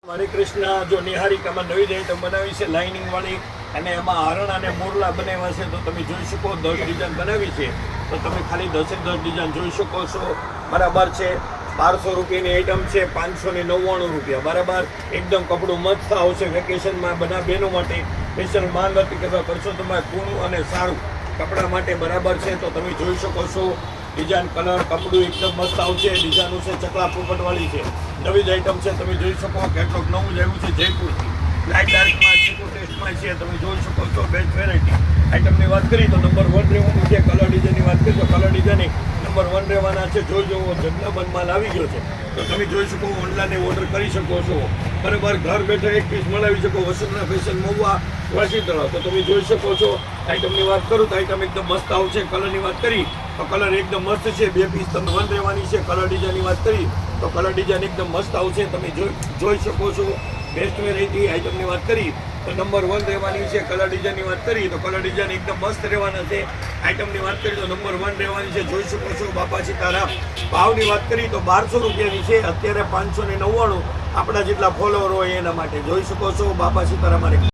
હરે કૃષ્ણ. જો નિહારિકામાં નવી આઈટમ બનાવી છે લાઇનિંગ વાળી અને એમાં હરણ અને મોરલા બનાવ્યા છે તો તમે જોઈ શકો 10 ડિઝાઇન બનાવી છે તો તમે ખાલી 10 ડિઝાઇન જોઈ શકો છો. બરાબર છે. 1200 રૂપિયાની આઈટમ છે, 599 રૂપિયા. બરાબર. એકદમ કપડું મસ્ત આવશે વેકેશનમાં બધા બહેનો માટે. સ્પેશિયલ માંગ હતી કે કરશો તમારે કૂણું અને સારું કપડા માટે. બરાબર છે. તો તમે જોઈ શકો છો ડિઝાઇન કલર કપડું એકદમ મસ્ત આવશે. ડિઝાઇન છે ચકલા પોપટવાળી છે, નવી જ આઈટમ છે. તમે જોઈ શકો કેટલોક નવું જ આવ્યું છે જયપુરથી. લાઇટ ડાર્કમાં ચીકુ ટેસ્ટમાં છે. તમે જોઈ શકો છો બેસ્ટ વેરાયટી આઈટમની વાત કરી તો નંબર 1 રહેવાનું છે. કલર ડિઝાઇનની વાત કરી તો કલર ડિઝાઇન નંબર 1 રહેવાના છે. જોજો જગનાબંધ માલ આવી ગયો છે તો તમે જોઈ શકો ઓનલાઈન ઓર્ડર કરી શકો છો. બરાબર. ઘર બેઠા એક પીસ મળાવી શકો. વસુંધરા ફેશન મહુવા વાસી તળાવ. તો તમે જોઈ શકો છો આઈટમની વાત કરું તો આઈટમ એકદમ મસ્ત આવશે. કલરની વાત કરી તો કલર એકદમ મસ્ત છે. 2 પીસ તમને 1 રહેવાની છે. કલર ડિઝાઇનની વાત કરી તો કલર ડિઝાઇન એકદમ મસ્ત આવશે. તમે જોઈ શકો છો બેસ્ટ વેરાયટી આઈટમની વાત કરી તો નંબર 1 રહેવાની છે. કલર ડિઝાઇનની વાત કરી તો કલર ડિઝાઇન એકદમ મસ્ત રહેવાના છે. આઈટમની વાત કરી તો નંબર 1 રહેવાની છે. જોઈ શકો છો બાપા સીતારામ. ભાવની વાત કરી તો 1200 રૂપિયાની છે. અત્યારે 599 આપણા જેટલા ફોલોવર હોય એના માટે. જોઈ શકો છો બાપા સીતારામ.